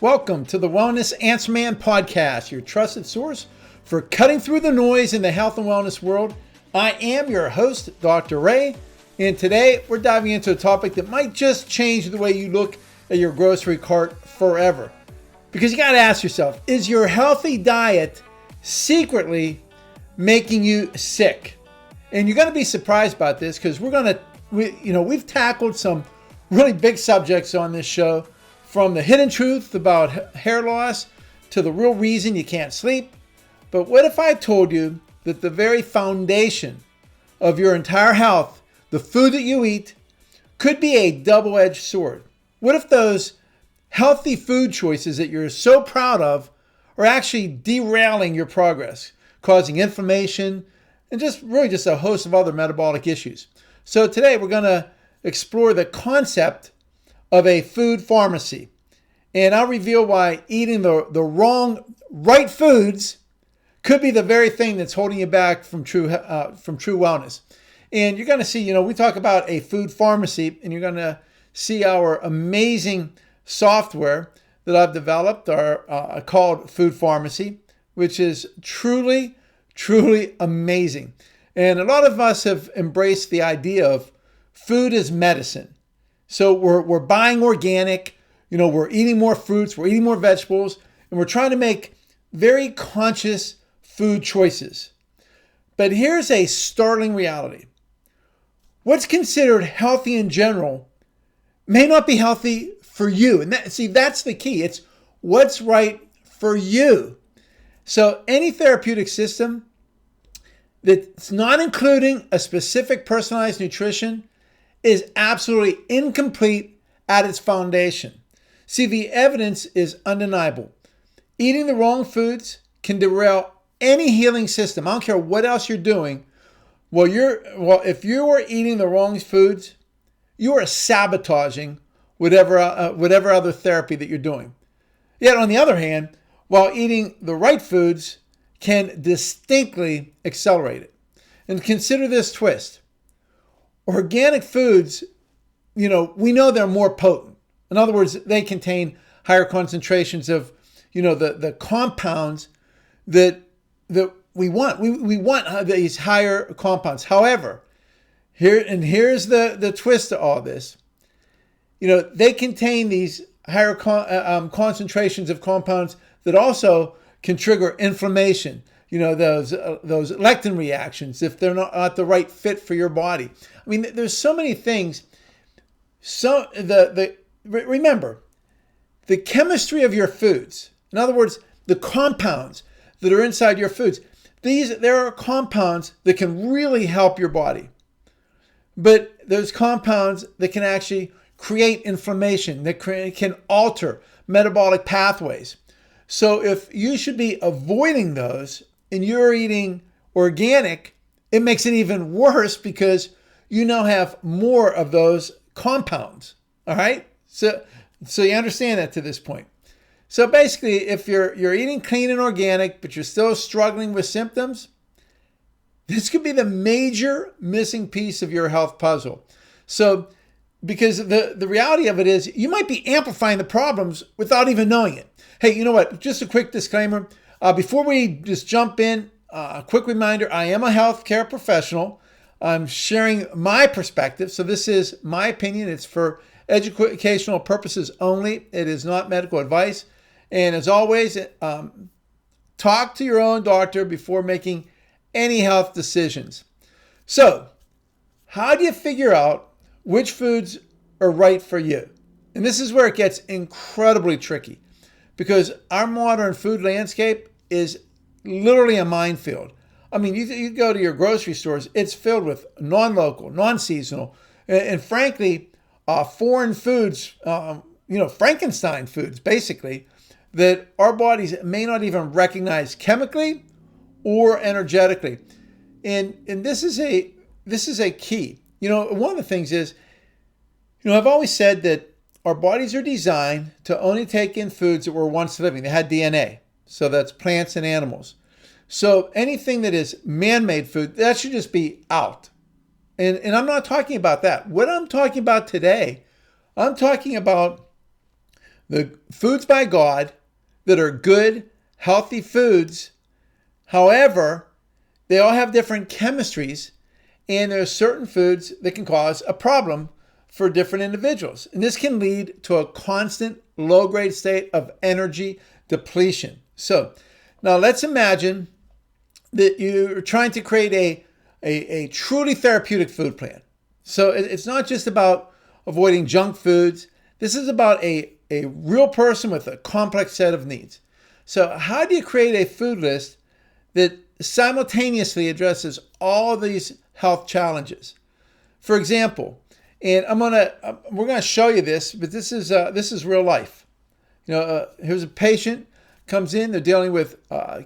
Welcome to the Wellness Answer Man podcast, your trusted source for cutting through the noise in the health and wellness world. I am your host, Dr. Ray, and today we're diving into a topic that might just change the way you look at your grocery cart forever. Because you got to ask yourself, is your healthy diet secretly making you sick? And you're going to be surprised about this because we've tackled some really big subjects on this show, from the hidden truth about hair loss to the real reason you can't sleep. But what if I told you that the very foundation of your entire health, the food that you eat, could be a double-edged sword? What if those healthy food choices that you're so proud of are actually derailing your progress, causing inflammation, and just a host of other metabolic issues? So today we're going to explore the concept of a food pharmacy. And I'll reveal why eating the right foods could be the very thing that's holding you back from true wellness. And you're going to see, we talk about a food pharmacy, and you're going to see our amazing software that I've developed called Food Pharmacy, which is truly, truly amazing. And a lot of us have embraced the idea of food as medicine. So we're buying organic, we're eating more fruits, we're eating more vegetables, and we're trying to make very conscious food choices. But here's a startling reality. What's considered healthy in general may not be healthy for you. And that's the key. It's what's right for you. So any therapeutic system that's not including a specific personalized nutrition is absolutely incomplete at its foundation. See, the evidence is undeniable. Eating the wrong foods can derail any healing system. I don't care what else you're doing. If you are eating the wrong foods, you are sabotaging whatever other therapy that you're doing. Yet on the other hand, while eating the right foods can distinctly accelerate it. And consider this twist. Organic foods, we know they're more potent. In other words, they contain higher concentrations of, the compounds that we want. We want these higher compounds. However, here's the twist to all this. They contain these higher concentrations of compounds that also can trigger inflammation. Those lectin reactions if they're not the right fit for your body. I mean, there's so many things. So remember, the chemistry of your foods. In other words, the compounds that are inside your foods. There are compounds that can really help your body. But there's compounds that can actually create inflammation, that can alter metabolic pathways. So if you should be avoiding those and you're eating organic, it makes it even worse because you now have more of those compounds. All right? So you understand that to this point. So basically, if you're eating clean and organic, but you're still struggling with symptoms, this could be the major missing piece of your health puzzle. So, because the reality of it is, you might be amplifying the problems without even knowing it. Hey, you know what? Just a quick disclaimer. Before we just jump in, a quick reminder, I am a healthcare professional. I'm sharing my perspective. So this is my opinion. It's for educational purposes only. It is not medical advice. And as always, talk to your own doctor before making any health decisions. So how do you figure out which foods are right for you? And this is where it gets incredibly tricky, because our modern food landscape is literally a minefield. I mean, you go to your grocery stores, it's filled with non-local, non-seasonal, and frankly, foreign foods, Frankenstein foods, basically, that our bodies may not even recognize chemically or energetically. And this is a key. One of the things is, I've always said that our bodies are designed to only take in foods that were once living. They had DNA. So that's plants and animals. So anything that is man-made food, that should just be out. And I'm not talking about that. What I'm talking about today, I'm talking about the foods by God that are good, healthy foods. However, they all have different chemistries, and there are certain foods that can cause a problem for different individuals. And this can lead to a constant low-grade state of energy depletion. So now let's imagine that you're trying to create a truly therapeutic food plan. So it's not just about avoiding junk foods. This is about a real person with a complex set of needs. So how do you create a food list that simultaneously addresses all of these health challenges? For example, and we're gonna show you this, but this is real life. Here's a patient comes in. They're dealing with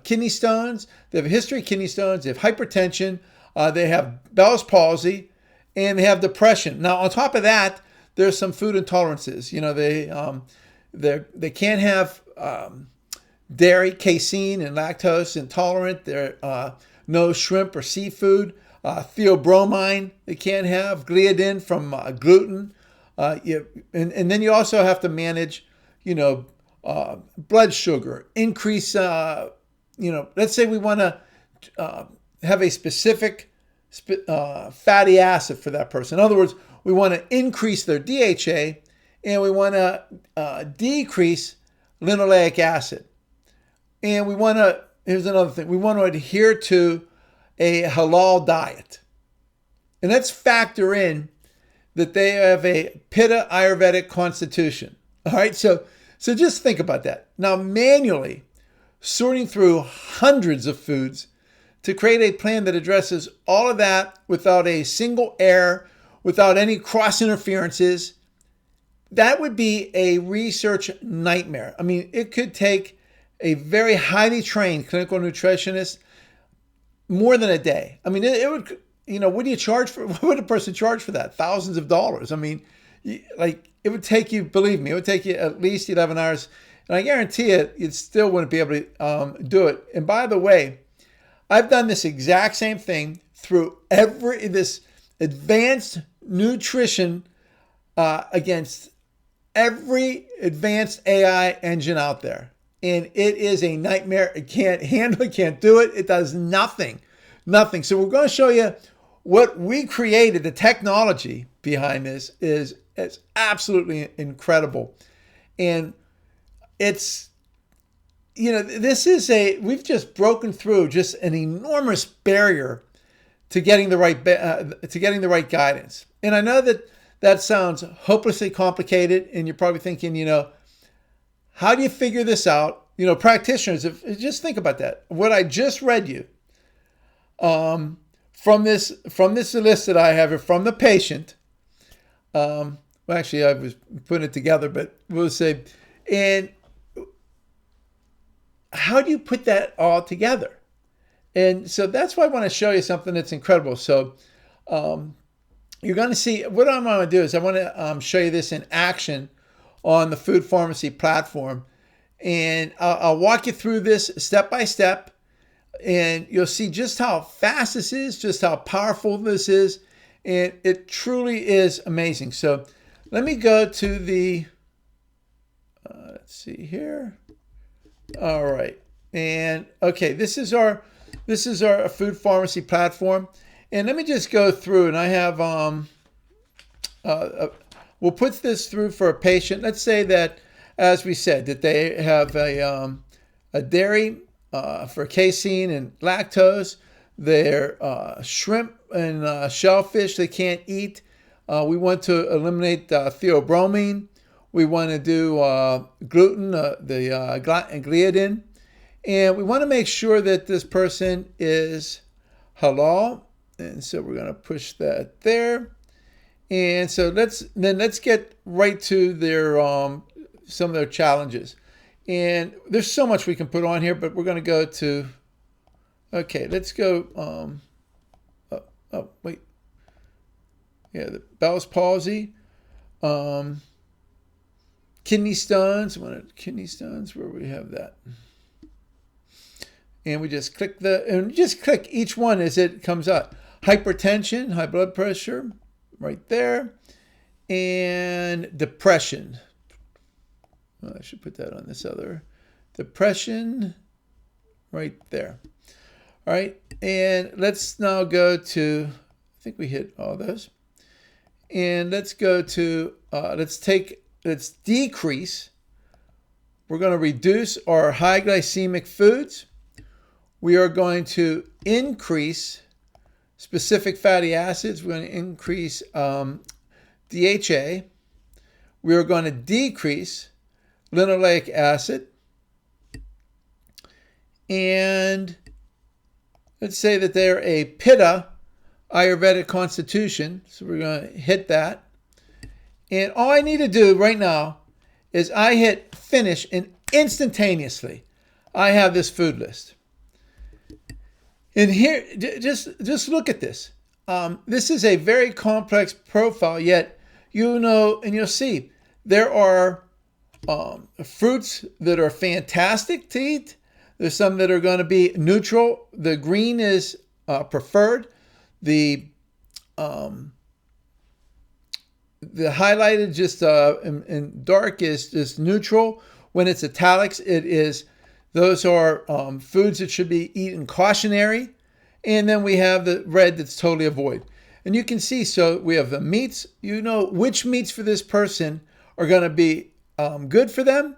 kidney stones. They have a history of kidney stones. They have hypertension. They have Bell's palsy, and they have depression. Now, on top of that, there's some food intolerances. They can't have dairy, casein, and lactose intolerant. They're no shrimp or seafood. Theobromine they can't have. Gliadin from gluten. And then you also have to manage, blood sugar. Increase, let's say we want to have a specific fatty acid for that person. In other words, we want to increase their DHA, and we want to decrease linoleic acid. And here's another thing, we want to adhere to a halal diet. And let's factor in that they have a Pitta Ayurvedic constitution. All right, so just think about that. Now, manually sorting through hundreds of foods to create a plan that addresses all of that without a single error, without any cross interferences, that would be a research nightmare. I mean, it could take a very highly trained clinical nutritionist more than a day. I mean, it would, what do you charge for? What would a person charge for that? Thousands of dollars. I mean, it would take you, believe me, it would take you at least 11 hours. And I guarantee you still wouldn't be able to do it. And by the way, I've done this exact same thing through this advanced nutrition against every advanced AI engine out there. And it is a nightmare. It can't handle it, can't do it. It does nothing. So we're going to show you what we created. The technology behind this is absolutely incredible. And it's, we've just broken through just an enormous barrier to getting the right guidance. And I know that sounds hopelessly complicated, and you're probably thinking, how do you figure this out? Practitioners, just think about that. What I just read you from this list that I have from the patient. Well, actually, I was putting it together, but we'll say, and how do you put that all together? And so that's why I want to show you something that's incredible. So you're going to see, what I'm going to do is I want to show you this in action on the Food Pharmacy platform. And I'll walk you through this step by step. And you'll see just how fast this is, just how powerful this is. And it truly is amazing. So let me go to the, let's see here. All right. And okay, this is our Food Pharmacy platform. And let me just go through, and I have, we'll put this through for a patient. Let's say that, as we said, that they have a dairy for casein and lactose. Their shrimp and shellfish they can't eat. We want to eliminate theobromine. We want to do gluten, the gliadin. And we want to make sure that this person is halal. And so we're going to push that there. And so let's get right to their some of their challenges. And there's so much we can put on here, but we're going to go to, okay, let's go, wait. Yeah, the Bell's palsy, kidney stones, kidney stones, where we have that. And we just click click each one as it comes up. Hypertension, high blood pressure, right there. And depression. I should put that on this other. Depression right there. All right. And let's now go to, I think we hit all those. And let's go to, let's decrease. We're going to reduce our high glycemic foods. We are going to increase specific fatty acids. We're going to increase DHA. We are going to decrease linoleic acid. And let's say that they're a Pitta Ayurvedic constitution. So we're going to hit that. And all I need to do right now is I hit finish, and instantaneously I have this food list. And here, just look at this. This is a very complex profile, yet you know, and you'll see there are fruits that are fantastic to eat. There's some that are going to be neutral. The green is preferred. The highlighted just in dark is just neutral. When it's italics, it is. Those are foods that should be eaten cautionary. And then we have the red that's totally avoid. And you can see, so we have the meats. You know which meats for this person are going to be good for them,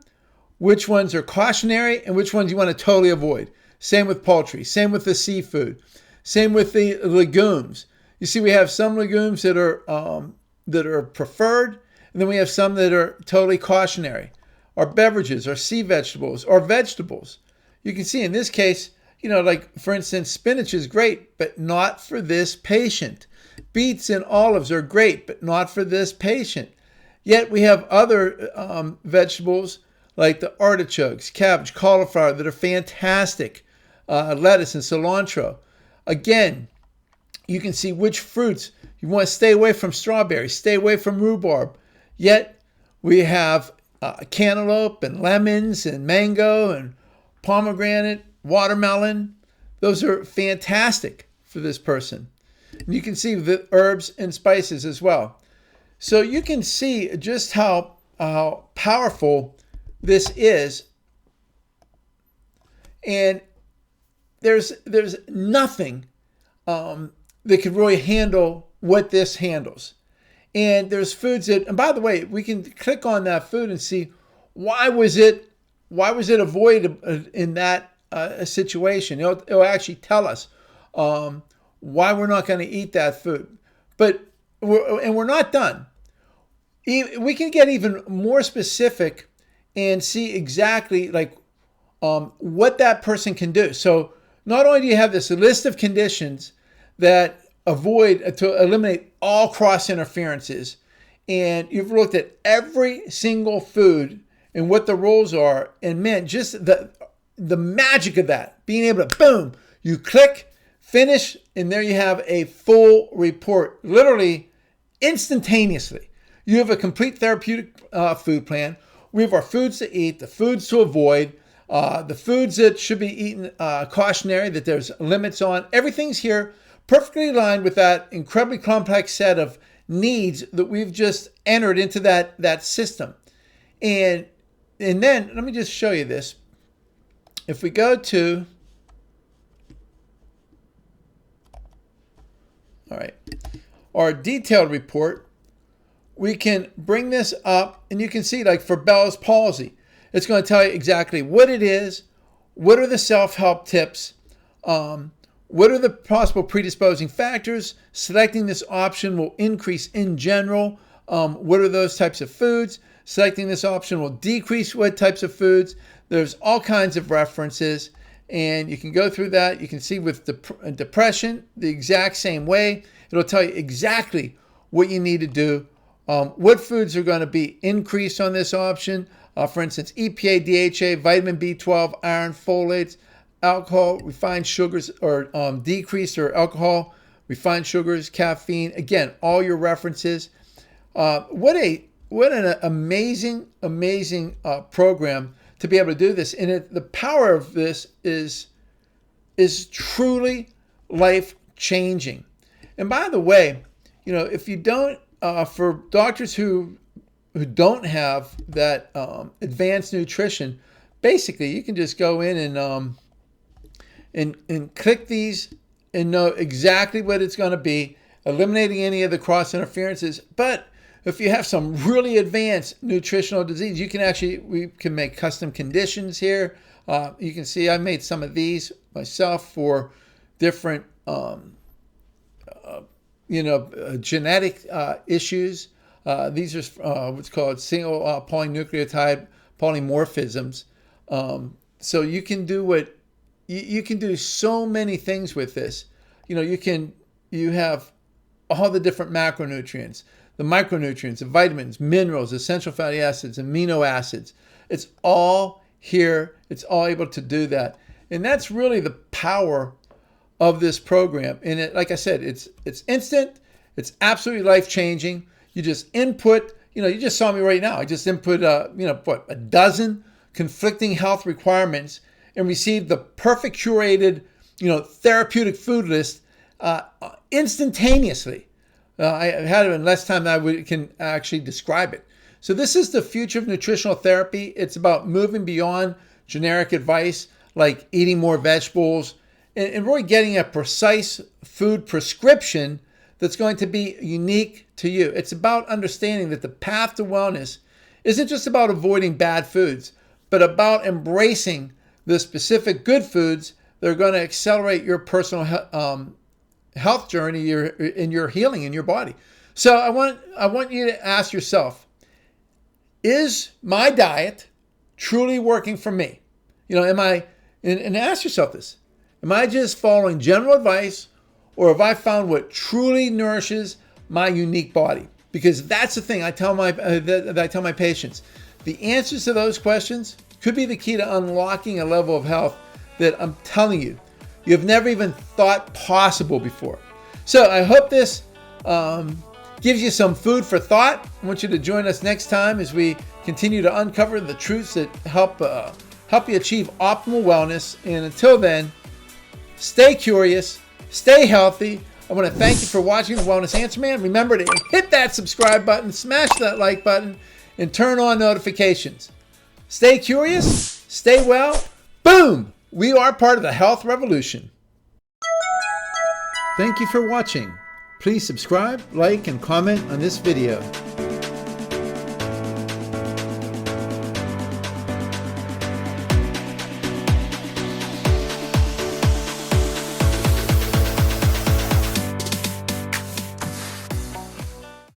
which ones are cautionary, and which ones you want to totally avoid. Same with poultry. Same with the seafood. Same with the legumes. You see, we have some legumes that are preferred, and then we have some that are totally cautionary. Our beverages, our sea vegetables, our vegetables. You can see in this case, you know, like for instance, spinach is great, but not for this patient. Beets and olives are great, but not for this patient. Yet we have other vegetables like the artichokes, cabbage, cauliflower that are fantastic. Lettuce and cilantro. Again, you can see which fruits you want to stay away from. Strawberries, stay away from rhubarb. Yet we have cantaloupe and lemons and mango and pomegranate, watermelon. Those are fantastic for this person. And you can see the herbs and spices as well. So you can see just how powerful this is. And there's nothing that could really handle what this handles. And there's foods that, and by the way, we can click on that food and see why was it avoided in that situation. It'll actually tell us why we're not going to eat that food. But we're not done. We can get even more specific and see exactly like what that person can do. So not only do you have this list of conditions that to eliminate all cross interferences, and you've looked at every single food and what the rules are, and man, just the magic of that, being able to boom, you click, finish, and there you have a full report, literally instantaneously. You have a complete therapeutic food plan. We have our foods to eat, the foods to avoid, the foods that should be eaten cautionary, that there's limits on. Everything's here, perfectly aligned with that incredibly complex set of needs that we've just entered into that system. And then, let me just show you this. If we go to, all right, our detailed report, we can bring this up, and you can see, like for Bell's palsy, it's going to tell you exactly what it is, what are the self-help tips, what are the possible predisposing factors. Selecting this option will increase in general. What are those types of foods? Selecting this option will decrease what types of foods. There's all kinds of references, and you can go through that. You can see with depression, the exact same way. It'll tell you exactly what you need to do. What foods are going to be increased on this option. For instance, EPA, DHA, vitamin B12, iron, folates, alcohol, refined sugars, or decreased or alcohol, refined sugars, caffeine. Again, all your references. What an amazing program to be able to do this. And the power of this is truly life-changing. And by the way, if you don't, for doctors who who don't have that advanced nutrition, basically you can just go in and click these and know exactly what it's going to be, eliminating any of the cross interferences. But if you have some really advanced nutritional disease, we can make custom conditions here. You can see I made some of these myself for different genetic issues. These are what's called single polynucleotide polymorphisms. So you can do you can do so many things with this. You have all the different macronutrients, the micronutrients, the vitamins, minerals, essential fatty acids, amino acids. It's all here. It's all able to do that. And that's really the power of this program. And like I said, it's instant. It's absolutely life-changing. You just input, you just saw me right now. I just input, a dozen conflicting health requirements and received the perfect curated, therapeutic food list instantaneously. I had it in less time than I can actually describe it. So this is the future of nutritional therapy. It's about moving beyond generic advice like eating more vegetables and really getting a precise food prescription that's going to be unique to you. It's about understanding that the path to wellness isn't just about avoiding bad foods, but about embracing the specific good foods that are going to accelerate your personal health journey, in your healing in your body. So I want you to ask yourself, is my diet truly working for me? And ask yourself this, am I just following general advice, or have I found what truly nourishes my unique body? Because that's the thing I tell my patients. The answers to those questions could be the key to unlocking a level of health that I'm telling you, you've never even thought possible before. So I hope this gives you some food for thought. I want you to join us next time as we continue to uncover the truths that help you achieve optimal wellness. And until then, stay curious, stay healthy. I want to thank you for watching The Wellness Answer Man. Remember to hit that subscribe button, smash that like button, and turn on notifications. Stay curious, stay well. Boom! We are part of the health revolution. Thank you for watching. Please subscribe, like, and comment on this video.